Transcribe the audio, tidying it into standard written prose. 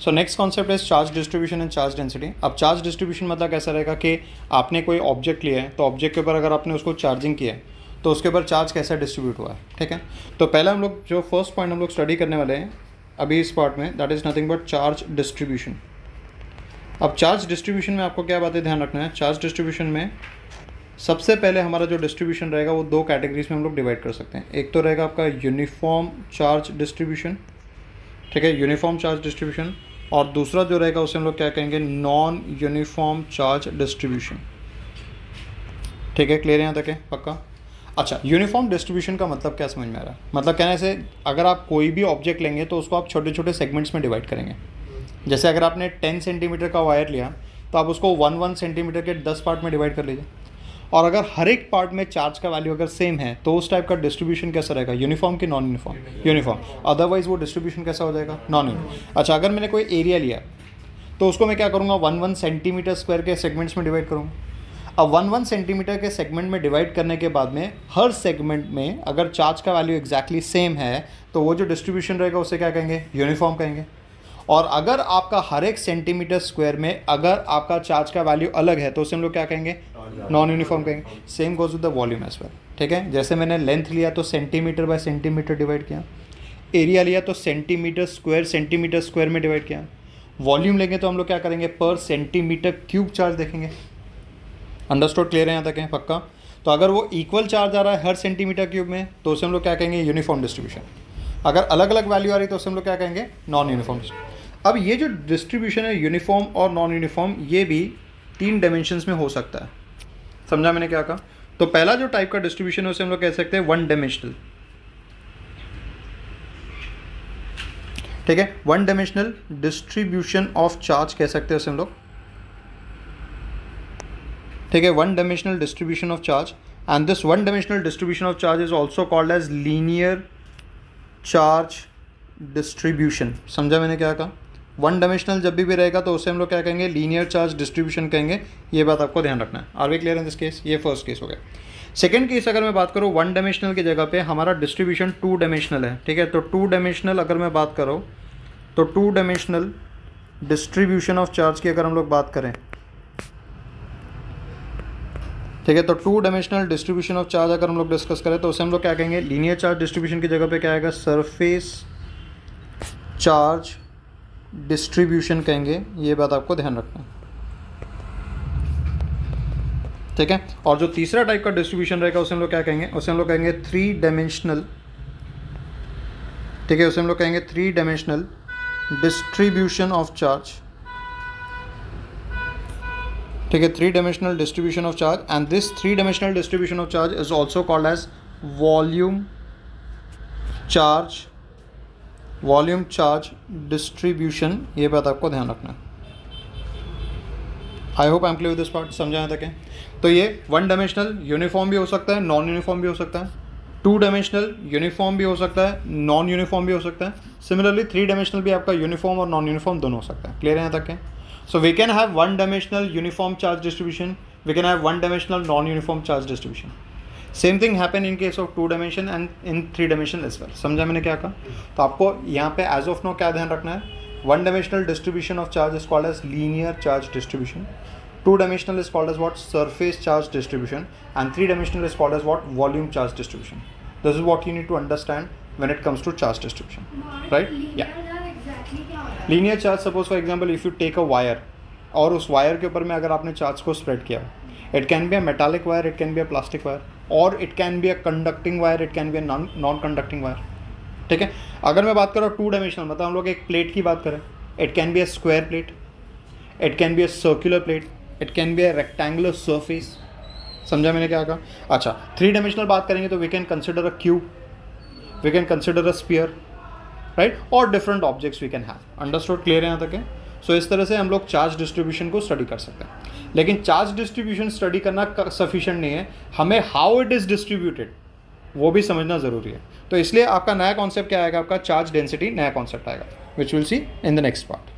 So next concept is charge distribution and charge density. अब charge distribution मतलब कैसा रहेगा कि आपने कोई ऑब्जेक्ट लिया है, तो ऑब्जेक्ट के ऊपर अगर आपने उसको चार्जिंग किया है तो उसके ऊपर चार्ज कैसा डिस्ट्रीब्यूट हुआ है, ठीक है। तो पहले हम लोग जो फर्स्ट पॉइंट हम लोग स्टडी करने वाले हैं अभी इस पार्ट में, that is nothing but charge distribution. अब चार्ज डिस्ट्रीब्यूशन में आपको क्या बातें ध्यान रखना है। चार्ज डिस्ट्रीब्यूशन में सबसे पहले हमारा जो डिस्ट्रीब्यूशन रहेगा वो दो कैटेगरीज में हम लोग डिवाइड कर सकते हैं। एक तो रहेगा आपका यूनिफॉर्म चार्ज डिस्ट्रीब्यूशन, ठीक है, यूनिफॉर्म चार्ज डिस्ट्रीब्यूशन, और दूसरा जो रहेगा उसे हम लोग क्या कहेंगे, नॉन यूनिफॉर्म चार्ज डिस्ट्रीब्यूशन, ठीक है। क्लियर यहाँ तक है, पक्का। अच्छा, यूनिफॉर्म डिस्ट्रीब्यूशन का मतलब क्या समझ में आ रहा है? मतलब कहने से अगर आप कोई भी ऑब्जेक्ट लेंगे तो उसको आप छोटे छोटे सेगमेंट्स में डिवाइड करेंगे। जैसे अगर आपने 10 सेंटीमीटर का वायर लिया तो आप उसको 1 सेंटीमीटर के 10 पार्ट में डिवाइड कर लीजिए, और अगर हर एक पार्ट में चार्ज का वैल्यू अगर सेम है तो उस टाइप का डिस्ट्रीब्यूशन कैसा रहेगा, यूनिफॉर्म कि नॉन यूनिफॉर्म? यूनिफॉर्म। अदरवाइज वो डिस्ट्रीब्यूशन कैसा हो जाएगा, नॉन यूनिफॉर्म। अच्छा, अगर मैंने कोई एरिया लिया तो उसको मैं क्या करूँगा, 1 सेंटीमीटर स्क्वायर के सेगमेंट्स में डिवाइड करूँगा। अब 1 सेंटीमीटर के सेगमेंट में डिवाइड करने के बाद में हर सेगमेंट में अगर चार्ज का वैल्यू एग्जैक्टली सेम है तो वो जो डिस्ट्रीब्यूशन रहेगा उसे क्या कहेंगे, यूनिफॉर्म कहेंगे। और अगर आपका हर एक सेंटीमीटर स्क्वायर में अगर आपका चार्ज का वैल्यू अलग है तो उसे हम लोग क्या कहेंगे, नॉन यूनिफॉर्म कहेंगे। Same goes with the volume as well, ठीक है। जैसे मैंने लेंथ लिया तो सेंटीमीटर बाय सेंटीमीटर डिवाइड किया, एरिया लिया तो सेंटीमीटर स्क्वायर में डिवाइड किया। वॉल्यूम लेंगे तो हम लोग क्या करेंगे, पर सेंटीमीटर क्यूब चार्ज देखेंगे। अंडरस्टूड, क्लियर है यहाँ तक है, पक्का। तो अगर वो इक्वल चार्ज आ रहा है हर सेंटीमीटर क्यूब में तो उसे हम लोग क्या कहेंगे, यूनिफॉर्म डिस्ट्रीब्यूशन। अगर अलग अलग वैल्यू आ रही है तो उसे हम लोग क्या कहेंगे, नॉन यूनिफॉर्म। अब ये जो डिस्ट्रीब्यूशन है यूनिफॉर्म और नॉन यूनिफॉर्म, ये भी 3 डायमेंशंस में हो सकता है। समझा मैंने क्या कहा? तो पहला जो टाइप का डिस्ट्रीब्यूशन है उसे हम लोग कह सकते हैं 1 डायमेंशनल, ठीक है। 1 डायमेंशनल डिस्ट्रीब्यूशन ऑफ चार्ज कह सकते हैं उसे हम लोग, ठीक है। 1 dimensional distribution of charge, and this 1 dimensional distribution of charge is also called as linear charge distribution. समझा मैंने क्या कहा? 1 डायमेंशनल जब भी रहेगा तो उसे हम लोग क्या कहेंगे, लीनियर चार्ज डिस्ट्रीब्यूशन कहेंगे। ये बात आपको ध्यान रखना है। Are we clear in this case? ये फर्स्ट केस हो गया। सेकंड केस अगर मैं बात करूँ 1 डायमेंशनल की जगह पे हमारा डिस्ट्रीब्यूशन 2 डायमेंशनल है, ठीक है। तो 2 डायमेंशनल अगर मैं बात करूँ तो 2 डायमेंशनल डिस्ट्रीब्यूशन ऑफ चार्ज की अगर हम लोग बात करें, ठीक है, तो 2 डायमेंशनल डिस्ट्रीब्यूशन ऑफ चार्ज अगर हम लोग डिस्कस करें तो उसे हम लोग क्या कहेंगे, लीनियर चार्ज डिस्ट्रीब्यूशन की जगह पे क्या आएगा, सरफेस चार्ज डिस्ट्रीब्यूशन कहेंगे। ये बात आपको ध्यान रखना है, ठीक है। और जो तीसरा टाइप का डिस्ट्रीब्यूशन रहेगा उसे हम लोग क्या कहेंगे, उसे हम लोग कहेंगे 3 डायमेंशनल, ठीक है, उसे हम लोग कहेंगे 3 डायमेंशनल डिस्ट्रीब्यूशन ऑफ चार्ज, ठीक है। 3 dimensional distribution of charge, and this 3 dimensional distribution of charge is also called as volume charge distribution. ये बात आपको ध्यान रखना है। I hope I am clear with this part, समझा यहाँ तक है? तो ये 1 डायमेंशनल यूनिफॉर्म भी हो सकता है, नॉन यूनिफॉर्म भी हो सकता है। 2 डायमेंशनल यूनिफॉर्म भी हो सकता है, नॉन यूनिफॉर्म भी हो सकता है। सिमिलरली 3 डायमेंशनल भी आपका यूनिफॉर्म और नॉन यूनिफॉर्म दोनों हो सकता है। क्लियर है यहाँ तक है? So we can have 1 dimensional uniform charge distribution, we can have 1 dimensional non-uniform charge distribution. Same thing happen in case of 2 dimension and in 3 dimension as well. समझा मैंने क्या कहा? तो आपको यहाँ पे as of now क्या ध्यान रखना है, 1 dimensional distribution of charge is called as linear charge distribution, 2 dimensional is called as what, surface charge distribution, and 3 dimensional is called as what, volume charge distribution. This is what you need to understand when it comes to charge distribution, right? Yeah. Linear charge, suppose for example if you take a wire, और उस wire के ऊपर में अगर आपने charge को spread किया, it can be a metallic wire, it can be a plastic wire, और it can be a conducting wire, it can be a non conducting wire, ठीक है। अगर मैं बात करूँ 2 डायमेंशनल, मतलब हम लोग एक प्लेट की बात करें, it can be a square plate, it can be a circular plate, it can be a rectangular surface. समझा मैंने क्या कहा? अच्छा, 3 डायमेंशनल बात करेंगे तो we can consider a cube, we can consider a sphere, right, और different objects we can have. Understood, clear है यहाँ तक है? सो इस तरह से हम लोग चार्ज डिस्ट्रीब्यूशन को स्टडी कर सकते हैं। लेकिन चार्ज डिस्ट्रीब्यूशन स्टडी करना सफिशिएंट नहीं है, हमें हाउ इट इज़ डिस्ट्रीब्यूटेड वो भी समझना ज़रूरी है। तो इसलिए आपका नया कॉन्सेप्ट क्या आएगा, आपका चार्ज डेंसिटी नया कॉन्सेप्ट आएगा, which will see in the next part.